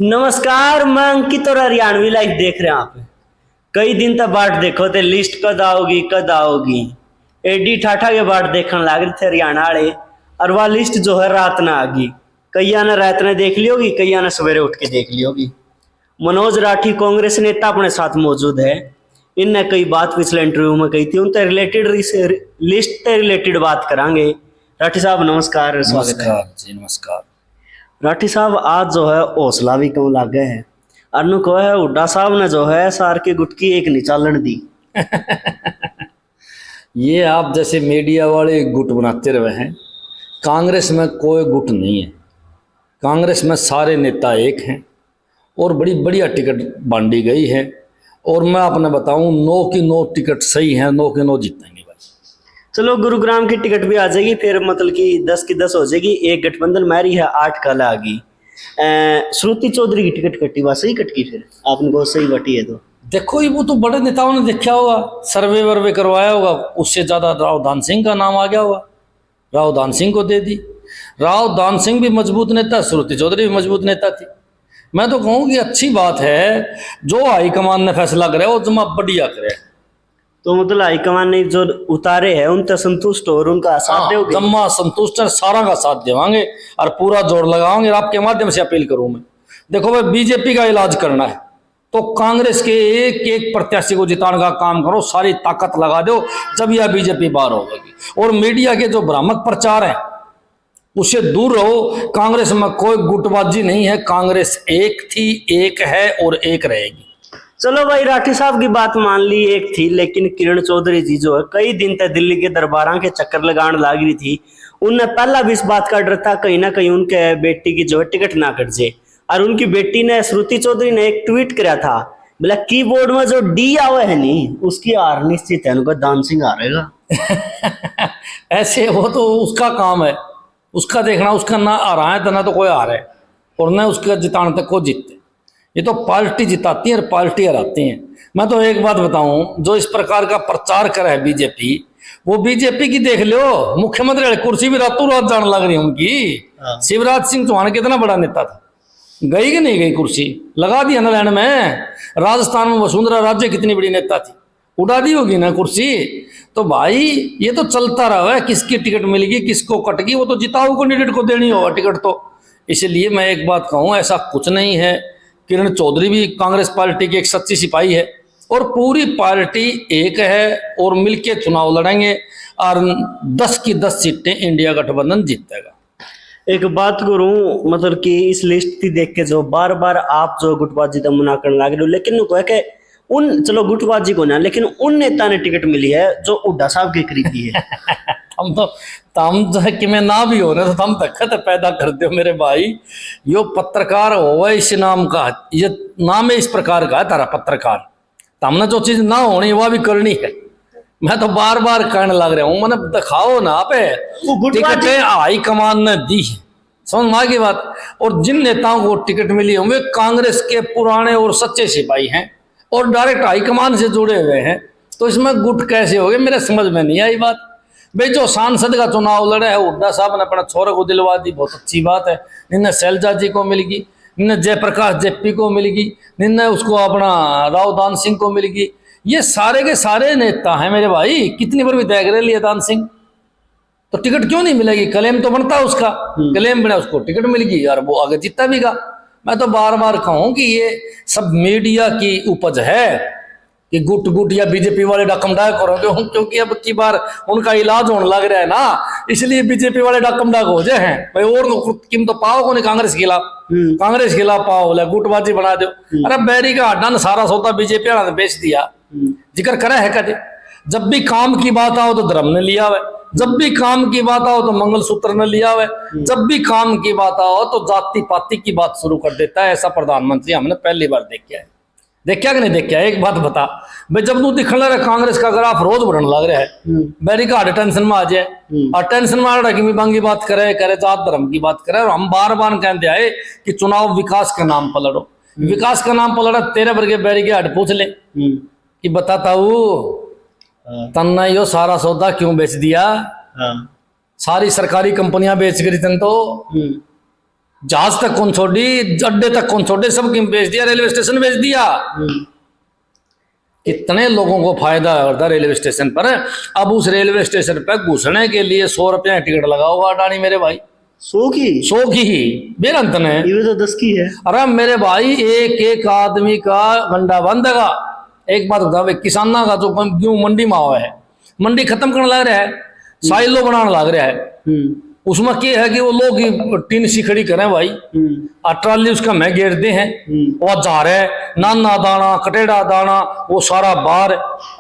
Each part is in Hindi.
नमस्कार, मैं अंकित और हरियाणवी लाइफ देख रहे हैं आप। कई दिन तक बाट देखो थे, लिस्ट कद आओगी। एडी ठाठा के बाट देखने लग रहे थे हरियाणा वाले, और वह लिस्ट जो है रात ना आगी। कईया ने रात ने देख ली होगी, कईया ने सवेरे उठ के देख ली होगी। मनोज राठी कांग्रेस नेता अपने साथ मौजूद है। इनने कई बात पिछले इंटरव्यू में कही थी, उनसे रिलेटेड लिस्ट से रिलेटेड बात करांगे। राठी साहब नमस्कार, स्वागत है जी। नमस्कार राठी साहब। आज जो है हौसला भी कम लागे है। अनु को है हुड्डा साहब ने जो है सार की गुटकी एक नहीं चालन दी। ये आप जैसे मीडिया वाले गुट बनाते रहे हैं। कांग्रेस में कोई गुट नहीं है। कांग्रेस में सारे नेता एक हैं और बड़ी बढ़िया टिकट बांटी गई है। और मैं आपने बताऊं, 9 की 9 टिकट सही है, 9 के 9 जीतेंगे। चलो गुरुग्राम की टिकट भी आ जाएगी, फिर मतलब कि 10 की 10 हो जाएगी। एक गठबंधन मारी है, 8 कल आ गई। श्रुति चौधरी की टिकट कटी, वह सही कटकी? फिर आपने बहुत सही बटी है। तो देखो, ये वो तो बड़े नेताओं ने देखा होगा, सर्वे वर्वे करवाया होगा, उससे ज़्यादा राव दान सिंह का नाम आ गया होगा, राव दान सिंह को दे दी। राव दान सिंह भी मजबूत नेता, श्रुति चौधरी भी मजबूत नेता थी। मैं तो कहूँ कि अच्छी बात है, जो हाईकमान ने फैसला करे वो जमा बढ़िया करे। तो मतलब हाईकमान ने जो उतारे हैं उन तक संतुष्ट हो और उनका साथ दोगे? जम्मा संतुष्ट है, सारा का साथ देवांगे और पूरा जोर लगाओगे। और आपके माध्यम से अपील करूं मैं, देखो भाई, बीजेपी का इलाज करना है तो कांग्रेस के एक एक प्रत्याशी को जिताने का काम करो, सारी ताकत लगा दो, जब यह बीजेपी बाहर होगी। और मीडिया के जो भ्रामक प्रचार है उससे दूर रहो। कांग्रेस में कोई गुटबाजी नहीं है। कांग्रेस एक थी, एक है और एक रहेगी। चलो भाई, राठी साहब की बात मान ली, एक थी, लेकिन किरण चौधरी जी जो है कई दिन तक दिल्ली के दरबार के चक्कर लगाने लग रही थी। उनने पहला भी इस बात का डर था कहीं ना कहीं उनके बेटी की जो है टिकट ना कट जाए। और उनकी बेटी ने, श्रुति चौधरी ने, एक ट्वीट किया था, बोला कीबोर्ड में जो डी आवे है नहीं, उसकी हार निश्चित है, उनका दान सिंह हारेगा। ऐसे वो तो उसका काम है, उसका देखना, उसका ना आ रहा है तो ना तो कोई आ रहा है, और ना उसका जिताने तक को जीतते। ये तो पार्टी जिताती है और पार्टी हराती है। मैं तो एक बात बताऊं, जो इस प्रकार का प्रचार करे है बीजेपी, वो बीजेपी की देख लो, मुख्यमंत्री वाली कुर्सी भी रातों रात जाने लग रही है उनकी। शिवराज सिंह चौहान कितना बड़ा नेता था, गई कि नहीं गई कुर्सी? लगा दी नारायण में। राजस्थान में वसुंधरा राजे कितनी बड़ी नेता थी, उड़ा दी होगी ना कुर्सी। तो भाई ये तो चलता रहा है, किसकी टिकट मिलेगी किसको कटेगी, वो तो जिताऊ कैंडिडेट को देनी होगा टिकट। तो इसलिए मैं एक बात कहूँ, ऐसा कुछ नहीं है। किरण चौधरी भी कांग्रेस पार्टी की एक सच्ची सिपाही है और पूरी पार्टी एक है और मिलके चुनाव लड़ेंगे और 10 की 10 सीटें इंडिया गठबंधन जीतेगा। एक बात करूं, मतलब कि इस लिस्ट की देख के जो बार बार आप जो गुटबाजी का मुना करने लग रहे हो, लेकिन वो है कि उन, चलो गुटबाजी को ना, लेकिन उन नेता ने टिकट मिली है जो हुड्डा साहब के करीबी है। हम जो है कि मैं ना भी हो रहे तो हम तखत पैदा कर दो मेरे भाई। यो पत्रकार हो इस नाम का, ये नाम है इस प्रकार का है तारा पत्रकार। तो हमने जो चीज ना होनी वह भी करनी है। मैं तो बार बार कहने लग रहा हूँ, मैंने दिखाओ ना पे टिकटें हाई कमान ने दी है, समझ में आ गई बात। और जिन नेताओं को टिकट मिली है वे कांग्रेस के पुराने और सच्चे सिपाही हैं और डायरेक्ट हाईकमान से जुड़े हुए हैं। तो इसमें गुट कैसे हो गए, मेरे समझ में नहीं आई बात। भाई जो सांसद का चुनाव लड़े है, हुड्डा साहब ने अपना छोरे को दिलवा दी, बहुत अच्छी बात है। निन्ने शैलजा जी को मिल गई, निन्ने जयप्रकाश जेपी को मिल गई, निन्ने उसको अपना राव दान सिंह को मिल गई। ये सारे के सारे नेता हैं मेरे भाई। कितनी बार भी तय कर लिया दान सिंह, तो टिकट क्यों नहीं मिलेगी? क्लेम तो बनता है उसका, क्लेम बना, उसको टिकट मिल गई और वो आगे जीता भी गा। मैं तो बार बार कहूँ कि ये सब मीडिया की उपज है कि गुट या बीजेपी वाले डकम डाक करोगे, क्योंकि अब की बार उनका इलाज होने लग रहा है ना, इसलिए बीजेपी वाले डकम डाक हो जाए हैं भाई। और किम तो पाओ को नहीं कांग्रेस के खिलाफ, कांग्रेस के खिलाफ पाओ, बोले गुटबाजी बना दो। अरे बैरी का अड्डा सारा सौदा बीजेपी वाला ने बेच दिया। जिक्र करे है कदे, जब भी काम की बात आओ तो धर्म ने लिया हुआ, जब भी काम की बात आओ तो मंगलसूत्र ने लिया हुआ, जब भी काम की बात आओ तो जाति पाति की बात शुरू कर देता है। ऐसा प्रधानमंत्री हमने पहली बार देखा है। देखा कि नहीं देखा? एक बात बता भाई, जब तू दिखने लग रहा कांग्रेस का ग्राफ रोज बढ़ने लग रहा है, बैरी का टेंशन में आ जाए और टेंशन में आ रहा कि बांगी बात करे जात धर्म की बात करे। और हम बार बार कहते आए कि चुनाव विकास के नाम पर लड़ो, विकास का नाम पर लड़ा। तेरे वर्गे बैरी के हट पूछ ले कि बताता हूँ तन्ना यो सारा सौदा क्यों बेच दिया? सारी सरकारी कंपनियां बेच गई तन तो जहाज तक कौन छोड़ी, अड्डे तक कौन छोड़े, सब क्यों बेच दिया, रेलवे स्टेशन बेच दिया। कितने लोगों को फायदा होता रेलवे स्टेशन पर। अब उस रेलवे स्टेशन पर घुसने के लिए 100 रुपया टिकट लगा हुआ अडानी मेरे भाई। 100 की ही बेरंत ने, ये तो 10 की है। अरे मेरे भाई एक एक आदमी का गंडा बंदेगा। एक बात बता भाई, किसाना का जो क्यों मंडी में आवा है, मंडी खत्म करने लग रहा है, साइलो बनाने लग रहा है। उसमें क्या है कि वो लोग टीन सी खड़ी करें भाई, और ट्राली उसका मैं घेरते हैं, वो जा रहे हैं नाना दाना कटेड़ा दाना वो सारा बाहर,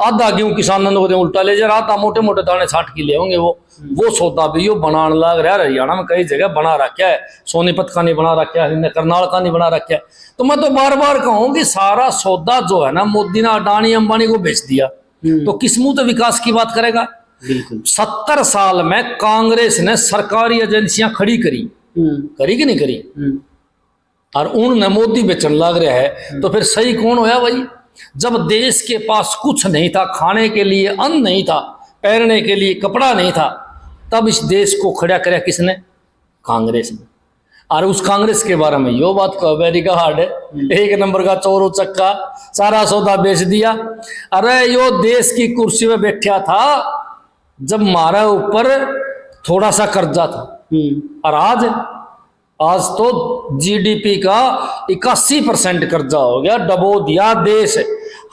आधा गेहूं किसानों को उल्टा ले जा रहा था, मोटे मोटे दाने छाट के ले होंगे वो सौदा भी यो बनाने लग रहा है। हरियाणा में कई जगह बना रखा है, सोनीपत का नहीं बना रखा है, करनाल का नहीं बना रखा है। तो मैं तो बार बार कहूँ कि सारा सौदा जो है ना मोदी ने अडानी अंबानी को बेच दिया, तो किस मुंह तो विकास की बात करेगा। 70 साल में कांग्रेस ने सरकारी एजेंसियां खड़ी करी कि नहीं करी, और उनने मोदी बेचन लग रहा है। तो फिर सही कौन होया भाई, जब देश के पास कुछ नहीं था, खाने के लिए अन्न नहीं था, पहनने के लिए कपड़ा नहीं था, तब इस देश को खड़ा कराया किसने, कांग्रेस ने। और उस कांग्रेस के बारे में यो बात को वेरी हार्ड है, एक नंबर का चोर चक्का, सारा सौदा बेच दिया। अरे यो देश की कुर्सी में बैठा था जब हमारा ऊपर थोड़ा सा कर्जा था, और आज तो जीडीपी का 81% कर्जा हो गया, डबो दिया देश।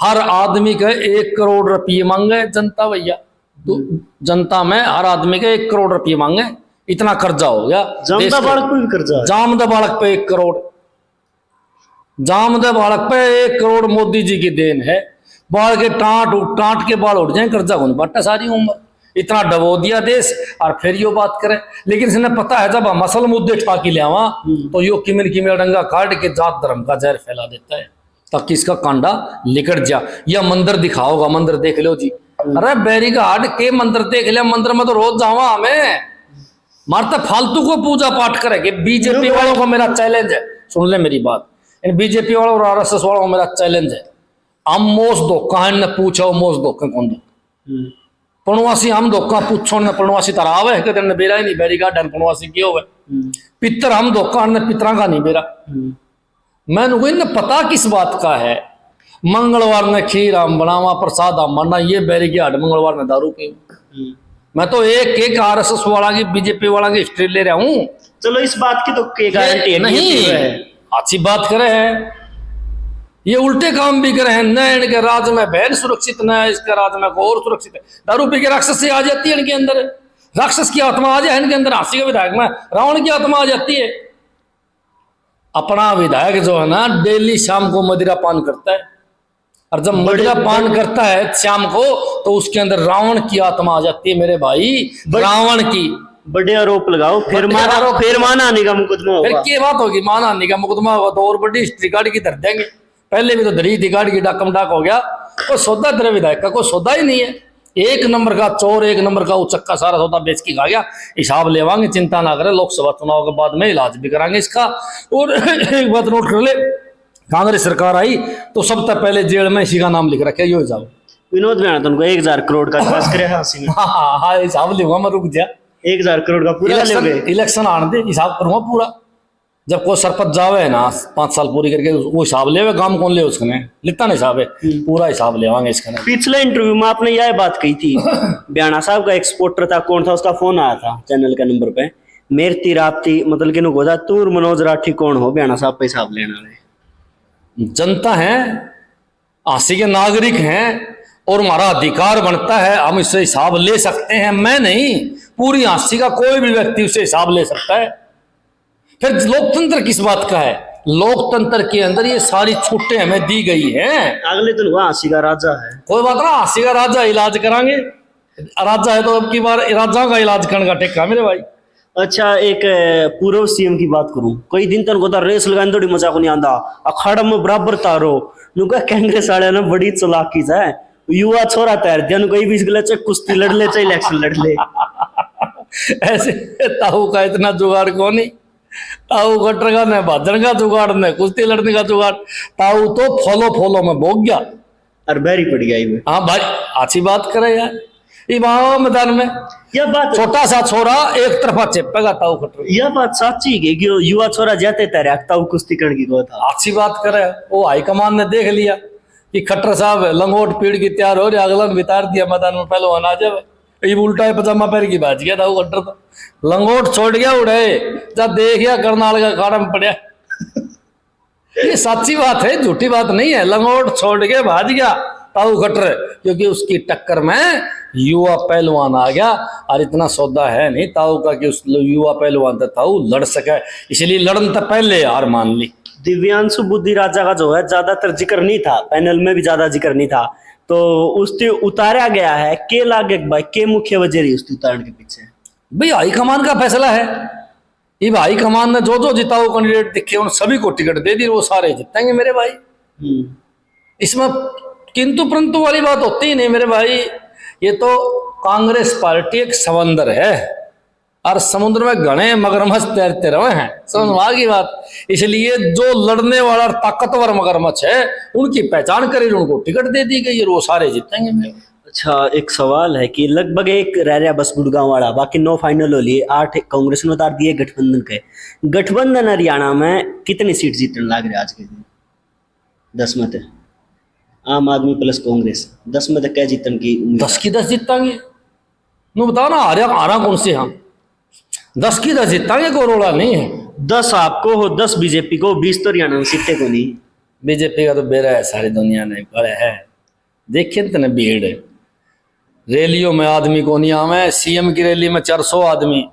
हर आदमी का 1 करोड़ रुपये मांगे जनता भैया, तो जनता में हर आदमी के 1 करोड़ रुपये मांगे, इतना कर्जा हो गया। जामदा बालक पे भी कर्जा है, जामदा बालक पे 1 करोड़, जामदा बालक पे 1 करोड़ मोदी जी की देन है। बाल के टाट के बाल उठ जाए, कर्जा को नहीं बांटा सारी उम्र, इतना डबो दिया देश। और फिर यो बात करे, लेकिन इसने पता है जब हम असल मुद्दे ठाकी ले आवा तो यो किमिन किमिन डंगा काट के जात धर्म का जहर फैला देता है, ताकि इसका कांडा लिकट जा। या मंदिर दिखाओगा, मंदिर देख लो जी, अरे बैरीघाट के मंदिर देख लिया, मंदिर में तो रोज जावा हमें, मारता फालतू को पूजा पाठ करेंगे। बीजेपी वालों को मेरा चैलेंज है, सुन ले मेरी बात, इन बीजेपी वालों और आरएसएस वालों को मेरा चैलेंज है, हम मोस धोखा है ने पूछो मोस धोखा कौन दो पणवासी, हम धोखा पूछो ने पणवासी तराव है कि बेरा ही नहीं बैरीघाट पणवासी क्यों है पितर, हम धोखा ने पितरा का नहीं बेरा। मैंने इन्हें पता किस बात का है, मंगलवार ने खीर हम बनावा, प्रसाद हम बनना, ये बैरीघाट मंगलवार में दारू पी। मैं तो एक आरएसएस वाला की बीजेपी वाला की हिस्ट्री ले रहा हूँ। चलो इस बात की तो गारंटी है नहीं, अच्छी बात करे हैं, ये उल्टे काम भी करे हैं। न इनके राज में बहन सुरक्षित, न इसके राज में और सुरक्षित है। दारू पी के राक्षस से आ जाती है इनके अंदर, राक्षस की आत्मा आ जाए इनके अंदर। हांसी के विधायक में रावण की आत्मा आ जाती है। अपना विधायक जो है ना डेली शाम को मदिरा पान करता है, और जब मदिरा पान करता है शाम को तो उसके अंदर रावण की आत्मा आ जाती है मेरे भाई, रावण की। बड़े आरोप लगाओ, फिर माना आने का मुकदमा होगा। फिर क्या बात होगी, माना आने का मुकदमा होगा तो और बड़ी हिस्ट्री गाड़ी की धर देंगे। पहले भी तो धरी थी गाड़ी की, डाकम डाक हो गया। कोई सौदा तेरे विधायक का कोई सौदा ही नहीं है, एक नंबर का चोर, एक नंबर का उचक्का, सारा सौदा बेच के खा गया। हिसाब लेवांगे, चिंता ना करें, लोकसभा चुनाव के बाद में इलाज भी करांगे इसका। और एक बात नोट कर ले, कांग्रेस सरकार आई तो सबसे पहले जेल में इसी का नाम लिख रखे, यो हिसाब विनोद में तुमको 1000 करोड़ का पास करे। हाँ हिसाब लूंगा मैं, रुक जा। 1000 करोड़ का पूरा इलेक्शन आने दे, हिसाब करूंगा पूरा। जब कोई सरपंच जावे है ना 5 साल पूरी करके, वो हिसाब ले, काम कौन ले उसने लिखता नहीं हिसाब है, पूरा हिसाब लेवांगे इसका। पिछले इंटरव्यू में आपने यह बात कही थी, ब्याणा साहब का एक्सपोर्टर था, कौन था, उसका फोन आया था चैनल के नंबर पे, मेरती राप्ती मतलब कि गोदा तूर मनोज राठी कौन हो ब्याणा साहब पे हिसाब लेने वाले। जनता है, आसी के नागरिक हैं, और हमारा अधिकार बनता है, हम इससे हिसाब ले सकते हैं। मैं नहीं, पूरी आसी का कोई भी व्यक्ति उससे हिसाब ले सकता है। फिर लोकतंत्र किस बात का है, लोकतंत्र के अंदर ये सारी छूटें हमें दी गई हैं। अगले दिन वहां हांसी का राजा है, कोई बात ना, हांसी का राजा इलाज करांगे, राजा है तो अब की बार राजाओं का इलाज करने का टेक्का मेरे भाई। अच्छा, एक पूर्व सीएम की बात करूं, कई दिन तक को रेस लगाने थोड़ी मजा को नहीं आंदा, अखाड़ा में बराबर तारो नुका कांग्रेस वाले ने बड़ी चलाकी है, युवा छोरा तैर दिया नु, कहीं भी इसके लिए कुश्ती लड़ ले, चाहे इलेक्शन लड़ ले। ऐसे ताऊ का इतना जुगाड़ कौन नहीं, ताऊ कटर का न भाजन का जुगाड़, न कुश्ती लड़ने का जुगाड़, ताऊ तो फॉलो में भोग गया और बैरी पड़ गया। हाँ भाई, अच्छी बात करे यार, ये वहां मैदान में यह बात छोटा सा छोरा एक तरफा चेपेगा ताऊ खटर। यह बात सच्ची है कि युवा छोरा जाते तैरे ताऊ कुश्ती करने की को था। अच्छी बात करे, वो हाईकमान ने देख लिया कि खट्टर साहब लंगोट पीड़ की तैयार हो रही, अगला बितार दिया मैदान में, पहलवान आ जाए। ये उल्टा पजामा पहन की बाज गया था वो खट्टर, तो लंगोट छोड़ गया उड़े, जब देख गया करनाल का अखाड़ा में पड़ा। ये सच्ची बात है, झूठी बात नहीं है। लंगोट छोड़ के भाज गया ताऊ खट्टर, क्योंकि उसकी टक्कर में युवा पहलवान आ गया। और इतना सौदा है नहीं ताऊ का कि उस युवा पहलवान था ताऊ लड़ सके, इसलिए लड़न तो पहले हार मान ली। दिव्यांशु बुद्धि राजा का जो है ज्यादातर जिक्र नहीं था, पैनल में भी ज्यादा जिक्र नहीं था, तो उससे उतारा गया है। के लागे भाई के मुख्य वजह रही उसके उतारने के पीछे? भाई हाईकमान का फैसला है। ये हाईकमान ने जो जो जिताओ कैंडिडेट दिखे उन सभी को टिकट दे दी, वो सारे जीतेंगे मेरे भाई। इसमें किंतु परंतु वाली बात होती ही नहीं मेरे भाई। ये तो कांग्रेस पार्टी एक समंदर है और समुद्र में घने मगरमच्छ तैरते रहे हैं, समझ में आ गई बात। इसलिए जो लड़ने वाला और ताकतवर मगरमच्छ है उनकी पहचान करी, उनको टिकट दे दी गई, वो सारे जीतेंगे मेरे। अच्छा, एक सवाल है कि लगभग एक रह रहा बस गुड़गांव वाला, बाकी 9 फाइनल हो लिए, 8 कांग्रेस ने उतार दिए गठबंधन के। गठबंधन हरियाणा में कितनी सीट जीतने लग रहे आज के दिन? 10 में थे आम आदमी प्लस कांग्रेस, 10 में तक क्या जीतने की उम्मीद? 10 की 10 जीतांगे। नो बताओ ना, हारा कौन से हम? 10 की 10 जीतांगे, कोई रोड़ा नहीं है। 10 आपको हो, 10 बीजेपी को, 20 तो हरियाणा में सीटें को नहीं। बीजेपी का तो बेरा है सारी दुनिया में, बड़े है। देखिए तो भीड़ है, रैलियों में आदमी को नहीं आवे। सीएम की रैली में 400 आदमी,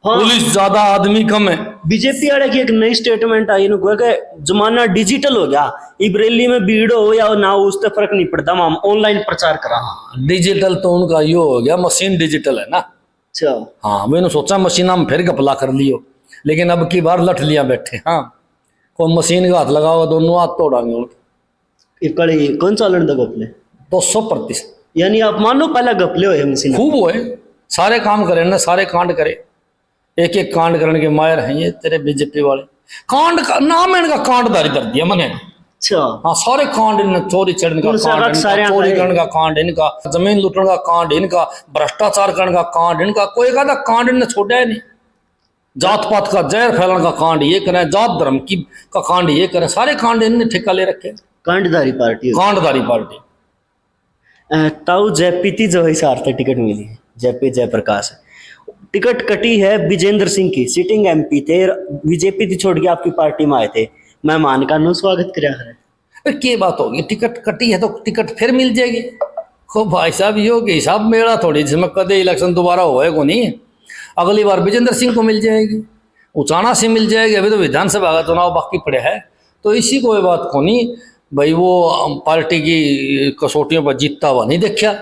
हाँ। पुलिस ज्यादा आदमी कम है। बीजेपी वाले की एक नई स्टेटमेंट आई ना कि जमाना डिजिटल हो गया, इब रैली में भीड़ हो या ना हो उससे फर्क नहीं पड़ता, हम ऑनलाइन प्रचार करा। डिजिटल तो उनका यो हो गया, मशीन डिजिटल है ना। अच्छा, हाँ मैंने सोचा मशीन हम फिर गपला कर लियो, लेकिन अब की बार लठ लिया बैठे। हाँ कोई मशीन का हाथ लगाओ दोनों हाथ तोड़ांगे उनके। कड़ी कौन चालन दा गपले? 200%। यानी आप मानो पहला गपले हो मशीन खूब हुए, सारे काम करे ना, सारे कांड करे, एक एक कांड करने के मायर हैं ये तेरे बीजेपी वाले। कांड का नाम है इनका, कांडधारी कर दिया मैंने। अच्छा, हाँ सारे कांड इनने, चोरी चढ़ने का कांड इनका, चोरी करने का कांड इनका, जमीन लूटने का कांड इनका, भ्रष्टाचार करने का कांड इनका, कोई का कांड इनने छोड़ा है नहीं। जात पात का जहर फैलाने का कांड ये करें, जात धर्म की का कांड ये करें, सारे कांड इनने ठेका ले रखे। कांडधारी पार्टी, कांडधारी पार्टी। ताऊ जयपीती जो हिसार से टिकट मिली है, जयपी जयप्रकाश टिकट कटी है विजेंद्र सिंह की, सिटिंग एमपी थे, बीजेपी थी छोड़ के आपकी पार्टी में आए थे, मेहमान का नो स्वागत कराया है। क्या बात होगी, टिकट कटी है तो टिकट फिर मिल जाएगी। खो भाई साहब यो के हिसाब मेरा थोड़ी, जिसमें कदे इलेक्शन दोबारा होए को नहीं, अगली बार विजेंद्र सिंह को मिल जाएगी, उचाना से मिल जाएगी। अभी तो विधानसभा का चुनाव बाकी पड़े है, तो इसी कोई बात को नहीं भाई। वो पार्टी की कसौटियों पर जीतता हुआ नहीं देखा,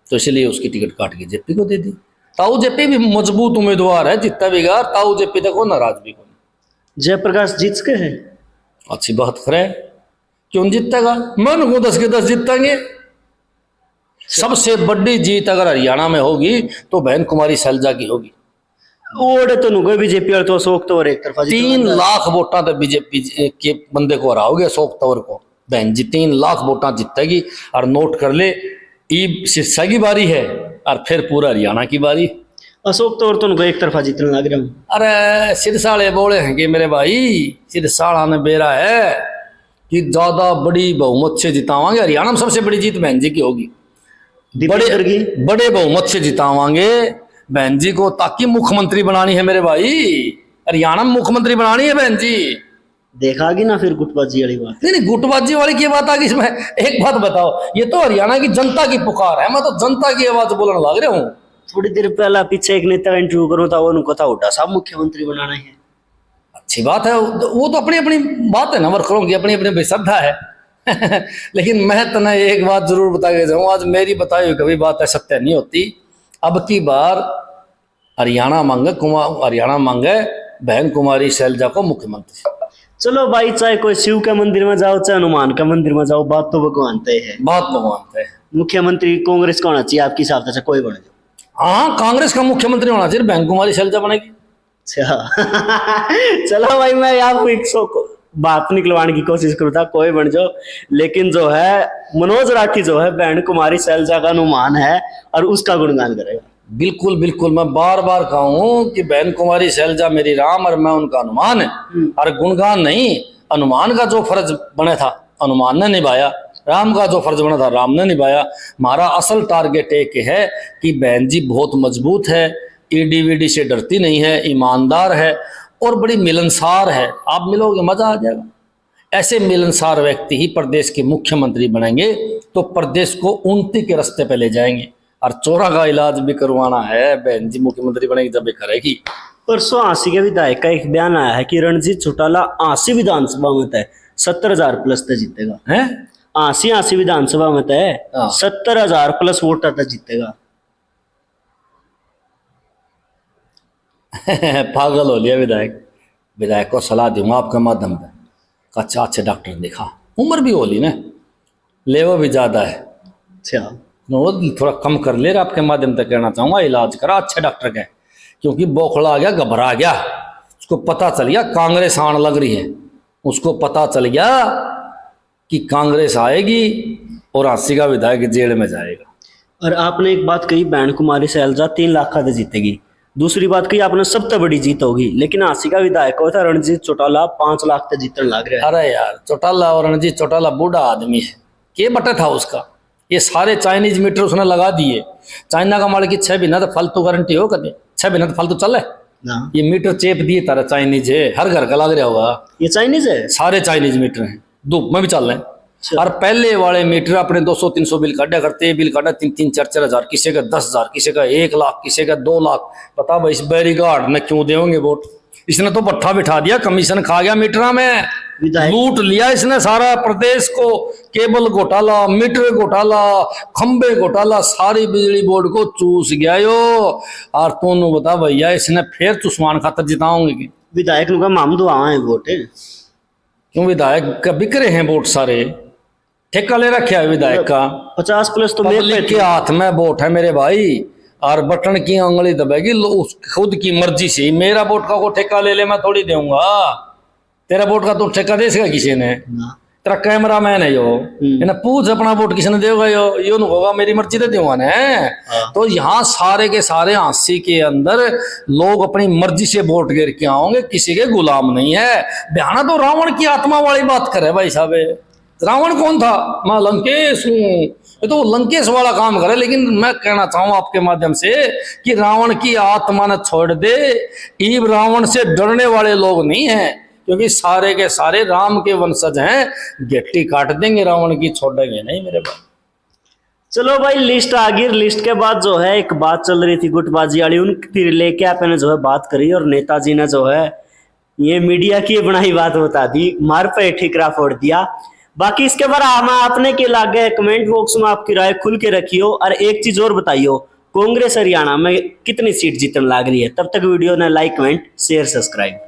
तो इसलिए उसकी टिकट काट के जेपी को दे दी। ताऊ जेपी भी मजबूत उम्मीदवार है, जितना भी गा ताऊ जेपी तक हो, नाराज भी को। जयप्रकाश जीत के है, अच्छी बात करे, क्यों जीतेगा? मन को 10 के 10 जीतेंगे। सबसे बड़ी जीत अगर हरियाणा में होगी तो बहन कुमारी सैलजा की होगी। ओड़े तो नुगो बीजेपी और तो अशोक तंवर एक तरफा 3 लाख वोटा तो बीजेपी के बंदे को हराओगे, अशोक तंवर को। बहन जी 3 लाख वोटा जीतेगी। और नोट कर ले, ईब सिरसा की बारी है और फिर पूरा हरियाणा की बारी। अशोक तंवर तो नुगो एक तरफा जीतने लग रहा हूँ। अरे सिरसाले बोले हैं कि मेरे भाई, सिरसाड़ा ने बेरा है कि ज्यादा बड़ी बहुमत से जितावांगे। हरियाणा में सबसे बड़ी जीत बहन जी की होगी, बड़े बहुमत से जितावांगे बहन जी को, ताकि मुख्यमंत्री बनानी है मेरे भाई। हरियाणा में मुख्यमंत्री बनानी है बहन जी। देखागी ना फिर गुटबाजी वाली बात? नहीं, गुटबाजी वाली की बात आ गई इसमें। एक बात बताओ, ये तो हरियाणा की जनता की पुकार है, मैं तो जनता की आवाज बोलने लग रहा हूँ। थोड़ी देर पहला पीछे एक नेता इंटरव्यू करो था, उनको था उठा साहब मुख्यमंत्री बनाना है। अच्छी बात है, वो तो अपनी अपनी बात है ना, वर्करों की अपनी अपनी श्रद्धा है। लेकिन मैं तो ना एक बात जरूर बता के जाऊँ, आज मेरी बताई हुई कभी बात है सत्य नहीं होती। अब की बार हरियाणा मांगे बहन कुमारी सैलजा को मुख्यमंत्री। चलो भाई, चाहे कोई शिव के मंदिर में जाओ चाहे हनुमान के मंदिर में जाओ, बात तो भगवान तय है। बात भगवान तय है। मुख्यमंत्री कांग्रेस का होना चाहिए आपके हिसाब से, कोई बने? हाँ कांग्रेस का मुख्यमंत्री होना चाहिए, बहन कुमारी सैलजा बनेगी। अच्छा। चलो भाई, मैं आपको बात निकलवाने की कोशिश करूँ था, कोई बन जाओ। लेकिन जो है मनोज राठी जो है बहन कुमारी शैलजा का अनुमान है और उसका गुणगान करेगा। बिल्कुल बिल्कुल, मैं बार बार कहूँ कि बहन कुमारी शैलजा मेरी राम और मैं उनका अनुमान है। और गुणगान नहीं, अनुमान का जो फर्ज बना था अनुमान ने निभाया, राम का जो फर्ज बना था राम ने निभाया। हमारा असल टारगेट एक है कि बहन जी बहुत मजबूत है, ईडी वीडी से डरती नहीं है, ईमानदार है और बड़ी मिलनसार है। आप मिलोगे मजा आ जाएगा। ऐसे मिलनसार व्यक्ति ही प्रदेश के मुख्यमंत्री बनेंगे तो प्रदेश को उन्नति के रास्ते पे ले जाएंगे। और चोरा का इलाज भी करवाना है, बहन जी मुख्यमंत्री बनेगी जब भी करेगी। परसों आंसी के विधायक का एक बयान आया है कि रणजीत चौटाला आंसी विधानसभा में तय 70,000 प्लस तक जीतेगा। है आंसी विधानसभा में तय हाँ। 70,000 प्लस वोट तक जीतेगा। पागल हो लिया विधायक। विधायक को सलाह दूंगा आपके माध्यम पे, अच्छा अच्छे डॉक्टर दिखा, उम्र भी हो ली ना, लेवल भी ज्यादा है, अच्छा वो थोड़ा कम कर ले। आपके माध्यम से कहना चाहूंगा इलाज करा अच्छे डॉक्टर का, क्योंकि बौखला गया, घबरा गया, उसको पता चल गया कांग्रेस आने लग रही है, उसको पता चल गया कि कांग्रेस आएगी और आंसी का विधायक जेल में जाएगा। और आपने एक बात कही बहन कुमारी शैलजा 3 लाख का जीतेगी। दूसरी बात कही आपने सबसे बड़ी जीत होगी, लेकिन आंसी का विधायक होता रणजीत चौटाला 5 लाख तक जीतने लग रहा है। अरे यार चौटाला और रणजीत चौटाला बूढ़ा आदमी है, के बटा था उसका, ये सारे चाइनीज मीटर उसने लगा दिए। चाइना का माल की 6 महीना तो फालतू गारंटी हो कभी, 6 महीना तो फालतू चले। ना। ये मीटर चेप दिए तारा चाइनीज है, हर घर का लग रहा होगा, ये चाइनीज है। सारे चाइनीज मीटर हैं, धूप में भी चल रहे हैं। और पहले वाले मीटर अपने 200-300 बिल काटा करते, बिल काटा 3-4 हजार, किसी का 10,000, किसी का 1 लाख, किसी का 2 लाख। बता भाई इस बैरीगार्ड में क्यों देंगे वोट? इसने तो भट्ठा बिठा दिया, कमीशन खा गया मीटरा में, लूट लिया इसने सारा प्रदेश को। केबल घोटाला, मीटर घोटाला, खंबे घोटाला, सारी बिजली बोर्ड को चूस गया यो। और तू बता भैया इसने फिर चुस्मान खातर जिताओगे कि विधायक का मामदू आए वोट है? क्यों विधायक का बिक रहे हैं वोट सारे, ठेका ले रखा है विधायक का। 50 प्लस तो पब्लिक के हाथ में वोट है मेरे भाई, और बटन की उंगली दबेगी खुद की मर्जी से। मेरा वोट का को ठेका ले ले, मैं थोड़ी दूंगा। तेरा वोट का तो ठेका दे सका किसी ने? तेरा कैमरा मैन है यो, ना पूछ अपना वोट किसने देगा यो न होगा, मेरी मर्जी तो दूंगा ने। तो यहाँ सारे के सारे आंसी के अंदर लोग अपनी मर्जी से वोट गिर के आओगे, किसी के गुलाम नहीं है। बयाना तो रावण की आत्मा वाली बात करे भाई साहब। रावण कौन था? मैं लंकेश हूँ, ये तो लंकेश वाला काम करे। लेकिन मैं कहना चाहूँ आपके माध्यम से कि रावण की आत्मा ने छोड़ दे। ईब रावण से डरने वाले लोग नहीं हैं, क्योंकि सारे के सारे राम के वंशज हैं। गेट्टी काट देंगे, रावण की छोड़ेंगे नहीं मेरे भाई। चलो भाई लिस्ट आ गई। लिस्ट के बाद जो है एक बात चल रही थी गुटबाजी वाली, उन फिर लेके आपने जो है बात करी और नेताजी ने जो है ये मीडिया की बनाई बात बता दी, मार पे ठिकरा फोड़ दिया। बाकी इसके बाद हम आपने के लागे कमेंट बॉक्स में आपकी राय खुल के रखियो। और एक चीज और बताइयो, कांग्रेस हरियाणा में कितनी सीट जीतने लग रही है? तब तक वीडियो ने लाइक कमेंट शेयर सब्सक्राइब।